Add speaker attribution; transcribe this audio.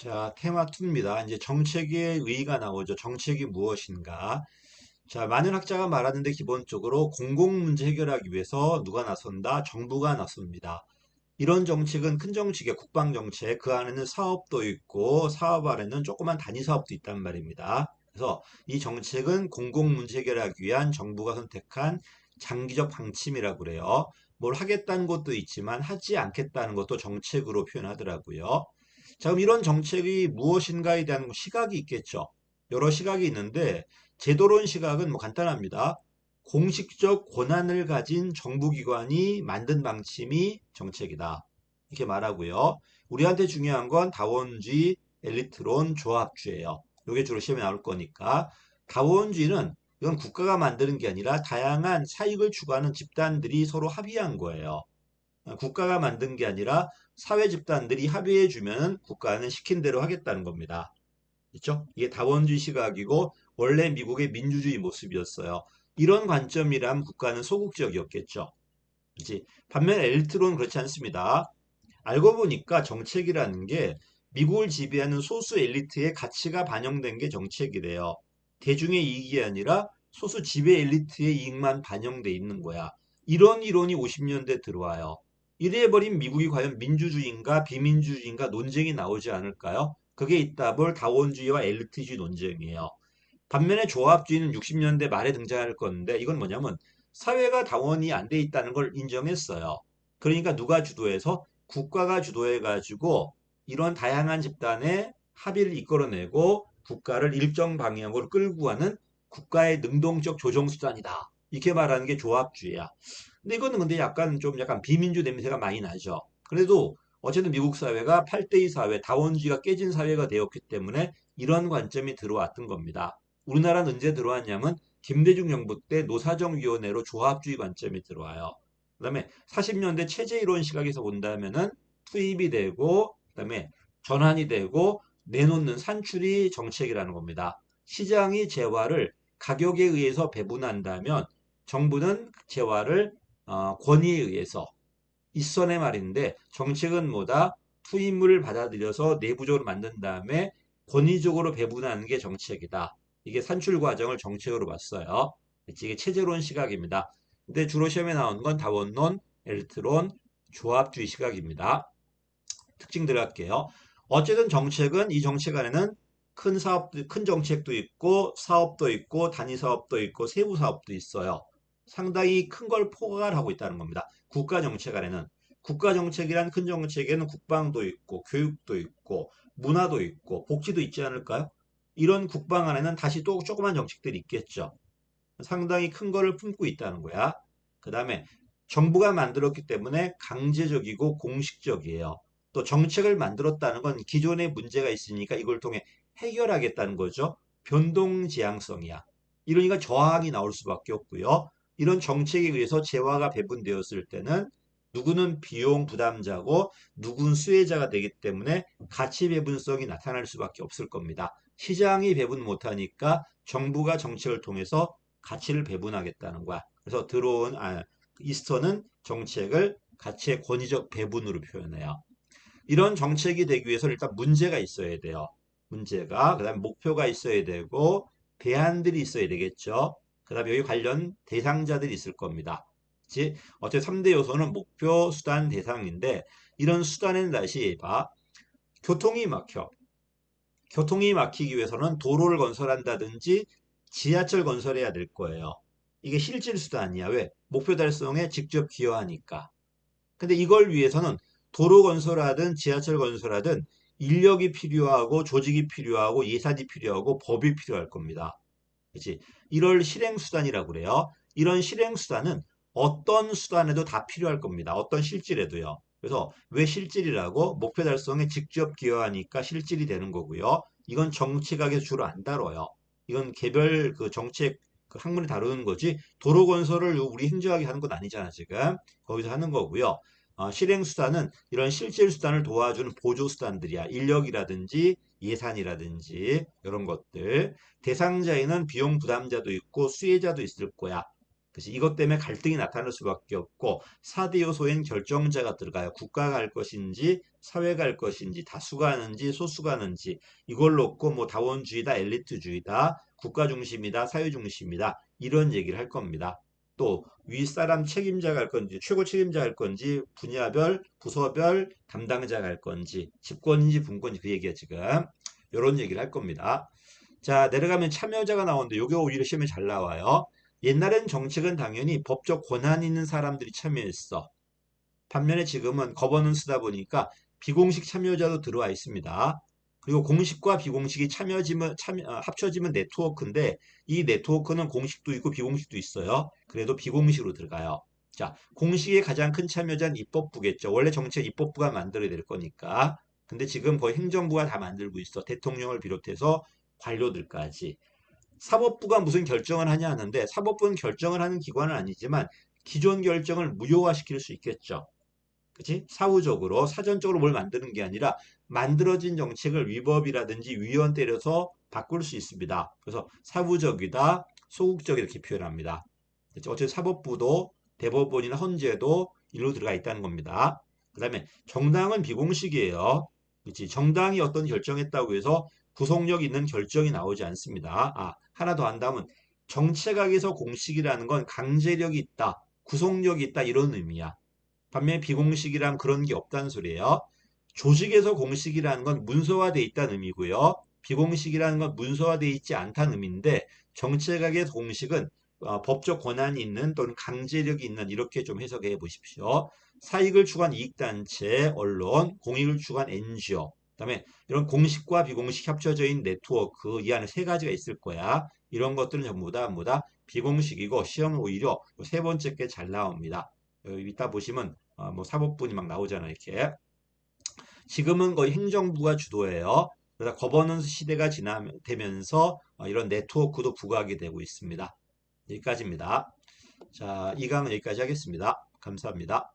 Speaker 1: 자, 테마 2입니다. 이제 정책의 의의가 나오죠. 정책이 무엇인가? 자, 많은 학자가 말하는데 기본적으로 공공문제 해결하기 위해서 누가 나선다? 정부가 나섭니다. 이런 정책은 큰 정책이에요. 국방정책. 그 안에는 사업도 있고 사업 안에는 조그만 단위 사업도 있단 말입니다. 그래서 이 정책은 공공문제 해결하기 위한 정부가 선택한 장기적 방침이라고 그래요. 뭘 하겠다는 것도 있지만 하지 않겠다는 것도 정책으로 표현하더라고요. 자, 그럼 이런 정책이 무엇인가에 대한 시각이 있겠죠. 여러 시각이 있는데 제도론 시각은 뭐 간단합니다. 공식적 권한을 가진 정부기관이 만든 방침이 정책이다. 이렇게 말하고요. 우리한테 중요한 건 다원주의, 엘리트론, 조합주의예요. 이게 주로 시험에 나올 거니까. 다원주의는 이건 국가가 만드는 게 아니라 다양한 사익을 추구하는 집단들이 서로 합의한 거예요. 국가가 만든 게 아니라 사회 집단들이 합의해 주면 국가는 시킨 대로 하겠다는 겁니다. 그렇죠? 이게 다원주의 시각이고 원래 미국의 민주주의 모습이었어요. 이런 관점이라면 국가는 소극적이었겠죠. 그렇지? 반면 엘트론 그렇지 않습니다. 알고 보니까 정책이라는 게 미국을 지배하는 소수 엘리트의 가치가 반영된 게 정책이래요. 대중의 이익이 아니라 소수 지배 엘리트의 이익만 반영돼 있는 거야. 이런 이론이 50년대 들어와요. 이래버린 미국이 과연 민주주의인가 비민주주의인가 논쟁이 나오지 않을까요? 그게 있다 볼 다원주의와 엘리트주의 논쟁이에요. 반면에 조합주의는 60년대 말에 등장할 건데 이건 뭐냐면 사회가 다원이 안 돼 있다는 걸 인정했어요. 그러니까 누가 주도해서 국가가 주도해가지고 이런 다양한 집단의 합의를 이끌어내고 국가를 일정 방향으로 끌고 가는 국가의 능동적 조정 수단이다. 이렇게 말하는 게 조합주의야. 근데 이거는 근데 약간 비민주 냄새가 많이 나죠. 그래도 어쨌든 미국 사회가 8대2 사회, 다원주의가 깨진 사회가 되었기 때문에 이런 관점이 들어왔던 겁니다. 우리나라는 언제 들어왔냐면 김대중 정부 때 노사정위원회로 조합주의 관점이 들어와요. 그다음에 40년대 체제이론 시각에서 본다면은 투입이 되고 그다음에 전환이 되고 내놓는 산출이 정책이라는 겁니다. 시장이 재화를 가격에 의해서 배분한다면 정부는 재화를 권위에 의해서 이선의 말인데 정책은 뭐다? 투입물을 받아들여서 내부적으로 만든 다음에 권위적으로 배분하는 게 정책이다. 이게 산출 과정을 정책으로 봤어요. 이게 체제론 시각입니다. 근데 주로 시험에 나오는 건 다원론, 엘트론, 조합주의 시각입니다. 특징 들어갈게요. 어쨌든 정책은 이 정책 안에는 큰 사업도, 큰 정책도 있고 사업도 있고 단위 사업도 있고 세부 사업도 있어요. 상당히 큰 걸 포괄하고 있다는 겁니다. 국가 정책 안에는 국가 정책이란 큰 정책에는 국방도 있고 교육도 있고 문화도 있고 복지도 있지 않을까요? 이런 국방 안에는 다시 또 조그만 정책들이 있겠죠. 상당히 큰 거를 품고 있다는 거야. 그 다음에 정부가 만들었기 때문에 강제적이고 공식적이에요. 또 정책을 만들었다는 건 기존에 문제가 있으니까 이걸 통해 해결하겠다는 거죠. 변동지향성이야. 이러니까 저항이 나올 수밖에 없고요. 이런 정책에 의해서 재화가 배분되었을 때는 누구는 비용 부담자고 누구는 수혜자가 되기 때문에 가치 배분성이 나타날 수밖에 없을 겁니다. 시장이 배분 못하니까 정부가 정책을 통해서 가치를 배분하겠다는 거야. 그래서 이스터는 정책을 가치의 권위적 배분으로 표현해요. 이런 정책이 되기 위해서는 일단 문제가 있어야 돼요. 문제가 그다음에 목표가 있어야 되고 대안들이 있어야 되겠죠. 그다음에 여기 관련 대상자들이 있을 겁니다. 즉 어째 3대 요소는 목표, 수단, 대상인데 이런 수단에는 다시 봐. 교통이 막혀. 교통이 막히기 위해서는 도로를 건설한다든지 지하철 건설해야 될 거예요. 이게 실질 수단이야. 왜? 목표 달성에 직접 기여하니까. 근데 이걸 위해서는 도로 건설하든 지하철 건설하든 인력이 필요하고 조직이 필요하고 예산이 필요하고 법이 필요할 겁니다. 그렇지? 이럴 실행 수단이라고 그래요. 이런 실행 수단은 어떤 수단에도 다 필요할 겁니다. 어떤 실질에도요. 그래서 왜 실질이라고? 목표 달성에 직접 기여하니까 실질이 되는 거고요. 이건 정책학에서 주로 안 다뤄요. 이건 개별 그 정책 그 학문이 다루는 거지 도로 건설을 우리 행정학이 하는 건 아니잖아 지금. 거기서 하는 거고요. 실행 수단은 이런 실질 수단을 도와주는 보조 수단들이야. 인력이라든지 예산이라든지 이런 것들. 대상자에는 비용 부담자도 있고 수혜자도 있을 거야. 그래서 이것 때문에 갈등이 나타날 수밖에 없고 4대 요소엔 결정자가 들어가요. 국가가 할 것인지 사회가 할 것인지, 다수가 하는지, 소수가 하는지, 이걸 놓고 뭐 다원주의다, 엘리트주의다, 국가 중심이다, 사회 중심이다, 이런 얘기를 할 겁니다. 또 윗사람 책임자가 할 건지, 최고 책임자가 할 건지, 분야별, 부서별 담당자가 할 건지, 집권인지 분권인지 그 얘기야 지금. 이런 얘기를 할 겁니다. 자, 내려가면 참여자가 나오는데 요게 오히려 시험에 잘 나와요. 옛날엔 정책은 당연히 법적 권한 있는 사람들이 참여했어. 반면에 지금은 거버넌스다 보니까 비공식 참여자도 들어와 있습니다. 그리고 공식과 비공식이 합쳐지면 네트워크인데 이 네트워크는 공식도 있고 비공식도 있어요. 그래도 비공식으로 들어가요. 자, 공식의 가장 큰 참여자는 입법부겠죠. 원래 정책 입법부가 만들어야 될 거니까. 근데 지금 거의 행정부가 다 만들고 있어. 대통령을 비롯해서 관료들까지. 사법부가 무슨 결정을 하냐 하는데 사법부는 결정을 하는 기관은 아니지만 기존 결정을 무효화시킬 수 있겠죠. 그치? 사후적으로, 사전적으로 뭘 만드는 게 아니라 만들어진 정책을 위법이라든지 위헌 때려서 바꿀 수 있습니다. 그래서 사후적이다, 소극적이다 이렇게 표현합니다. 어쨌든 사법부도 대법원이나 헌재도 일로 들어가 있다는 겁니다. 그 다음에 정당은 비공식이에요. 그치? 정당이 어떤 결정했다고 해서 구속력 있는 결정이 나오지 않습니다. 아, 하나 더 한다면 정책학에서 공식이라는 건 강제력이 있다, 구속력이 있다 이런 의미야. 반면에 비공식이란 그런 게 없다는 소리예요. 조직에서 공식이라는 건 문서화되어 있다는 의미고요. 비공식이라는 건 문서화되어 있지 않다는 의미인데 정책학의 공식은 법적 권한이 있는 또는 강제력이 있는 이렇게 좀 해석해 보십시오. 사익을 추구한 이익단체, 언론, 공익을 추구한 NGO, 그다음에 이런 공식과 비공식 합쳐져 있는 네트워크 이 안에 세 가지가 있을 거야. 이런 것들은 전부 다 비공식이고 시험은 오히려 세 번째 게 잘 나옵니다. 이따 보시면 뭐 사법부니 막 나오잖아요. 이렇게. 지금은 거의 행정부가 주도해요. 그러다 거버넌스 시대가 지나면서 이런 네트워크도 부각이 되고 있습니다. 여기까지입니다. 자, 이 강은 여기까지 하겠습니다. 감사합니다.